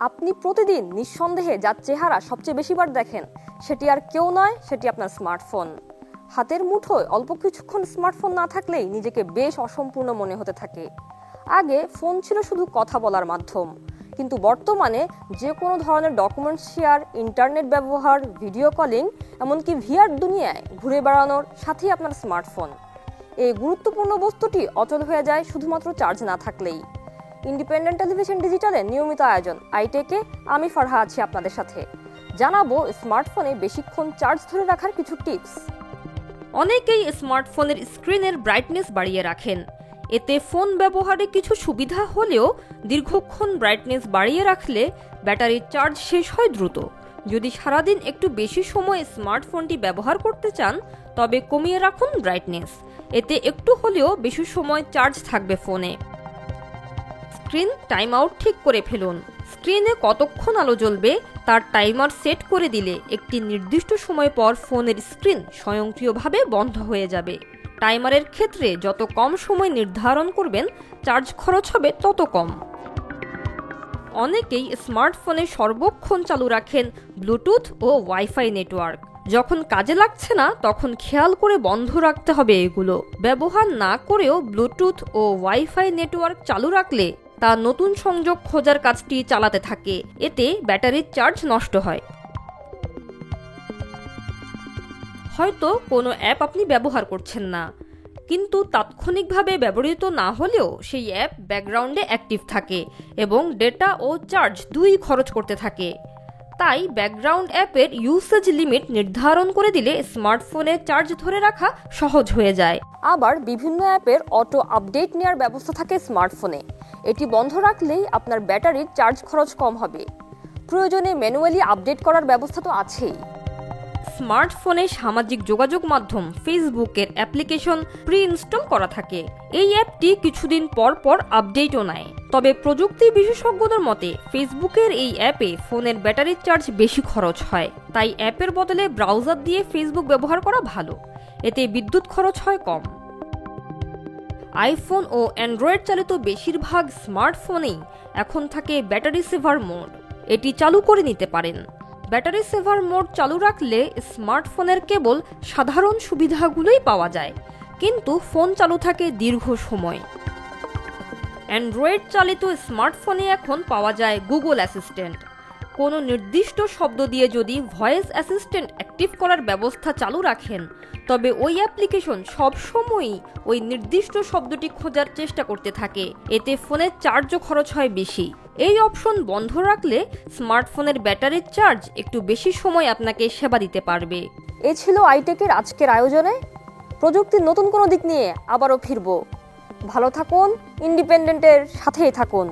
আপনি প্রতিদিন নিঃসন্দেহে যার চেহারা সবচেয়ে বেশিবার দেখেন সেটি আর কেউ নয়, সেটি আপনার স্মার্টফোন। হাতের মুঠোয় অল্প কিছুক্ষণ স্মার্টফোন না থাকলেই নিজেকে বেশ অসম্পূর্ণ মনে হতে থাকে। আগে ফোন ছিল শুধু কথা বলার মাধ্যম, কিন্তু বর্তমানে যে কোনো ধরনের ডকুমেন্ট শেয়ার, ইন্টারনেট ব্যবহার, ভিডিও কলিং, এমনকি ভিআর দুনিয়ায় ঘুরে বেড়ানোর সাথেই আপনার স্মার্টফোন। এই গুরুত্বপূর্ণ বস্তুটি অচল হয়ে যায় শুধুমাত্র চার্জ না থাকলেই। ইন্ডিপেন্ডেন্ট টেলিভিশন ডিজিটালের নিয়মিত আয়োজন আইটেকে আমি ফারহা আছি আপনাদের সাথে। জানাবো স্মার্টফোনে বেশিক্ষণ চার্জ ধরে রাখার কিছু টিপস। অনেকেই স্মার্টফোনের স্ক্রিনের ব্রাইটনেস বাড়িয়ে রাখেন। এতে ফোন ব্যবহারে কিছু সুবিধা হলেও দীর্ঘক্ষণ ব্রাইটনেস বাড়িয়ে রাখলে ব্যাটারির চার্জ শেষ হয় দ্রুত। যদি সারাদিন একটু বেশি সময় স্মার্টফোনটি ব্যবহার করতে চান তবে কমিয়ে রাখুন ব্রাইটনেস। এতে একটু হলেও বেশি সময় চার্জ থাকবে ফোনে। স্ক্রিন টাইম আউট ঠিক করে ফেলুন। স্ক্রিনে কতক্ষণ আলো জ্বলবে তার টাইমার সেট করে দিলে একটি নির্দিষ্ট সময় পর ফোনের স্ক্রিন স্বয়ংক্রিয়ভাবে বন্ধ হয়ে যাবে। টাইমারের ক্ষেত্রে যত কম সময় নির্ধারণ করবেন চার্জ খরচ হবে তত কম। অনেকেই স্মার্টফোনে সর্বক্ষণ চালু রাখেন ব্লুটুথ ও ওয়াইফাই নেটওয়ার্ক। যখন কাজে লাগছে না তখন খেয়াল করে বন্ধ রাখতে হবে এগুলো। ব্যবহার না করেও ব্লুটুথ ও ওয়াইফাই নেটওয়ার্ক চালু রাখলে তা নতুন সংযোগ খোঁজার কাজটি চালাতে থাকে। এতে ব্যাটারির চার্জ নষ্ট হয়। হয়তো কোনো অ্যাপ আপনি ব্যবহার করছেন না, কিন্তু তাৎক্ষণিকভাবে ব্যবহৃত না হলেও সেই অ্যাপ ব্যাকগ্রাউন্ডে অ্যাক্টিভ থাকে এবং ডেটা ও চার্জ দুই খরচ করতে থাকে। তাই ব্যাকগ্রাউন্ড অ্যাপের ইউসেজ লিমিট নির্ধারণ করে দিলে স্মার্টফোনে চার্জ ধরে রাখা সহজ হয়ে যায়। আবার বিভিন্ন অ্যাপের অটো আপডেট নেওয়ার ব্যবস্থা থাকে স্মার্টফোনে। এটি বন্ধ রাখলেই আপনার ব্যাটারির চার্জ খরচ কম হবে। প্রয়োজনে ম্যানুয়ালি আপডেট করার ব্যবস্থা তো আছেই। স্মার্টফোনে সামাজিক যোগাযোগ মাধ্যম ফেসবুকের অ্যাপ্লিকেশন প্রি ইনস্টল করা থাকে। এই অ্যাপটি কিছুদিন পর পর আপডেটও নেয়। তবে প্রযুক্তি বিশেষজ্ঞদের মতে ফেসবুকের এই অ্যাপে ফোনের ব্যাটারির চার্জ বেশি খরচ হয়। তাই অ্যাপের বদলে ব্রাউজার দিয়ে ফেসবুক ব্যবহার করা ভালো। এতে বিদ্যুৎ খরচ হয় কম। আইফোন ও অ্যান্ড্রয়েড চালিত বেশিরভাগ স্মার্টফোনেই এখন থাকে ব্যাটারি সেভার মোড। এটি চালু করে নিতে পারেন। ব্যাটারি সেভার মোড চালু রাখলে স্মার্টফোনের কেবল সাধারণ সুবিধাগুলোই পাওয়া যায়, কিন্তু ফোন চালু থাকে দীর্ঘ সময়। অ্যান্ড্রয়েড চালিত স্মার্টফোনে এখন পাওয়া যায় গুগল অ্যাসিস্ট্যান্ট। কোনো নির্দিষ্ট শব্দ দিয়ে যদি ভয়েস অ্যাসিস্ট্যান্ট অ্যাক্টিভ করার ব্যবস্থা চালু রাখেন তবে ওই অ্যাপ্লিকেশন সবসময়ই ওই নির্দিষ্ট শব্দটি খোঁজার চেষ্টা করতে থাকে। এতে ফোনের চার্জও খরচ হয় বেশি। এই অপশন বন্ধ রাখলে স্মার্টফোনের ব্যাটারির চার্জ একটু বেশি সময় আপনাকে সেবা দিতে পারবে। এ ছিল আইটেকের আজকের আয়োজনে। প্রযুক্তির নতুন কোনো দিক নিয়ে আবারও ফিরব। ভালো থাকুন, ইন্ডিপেন্ডেন্টের সাথেই থাকুন।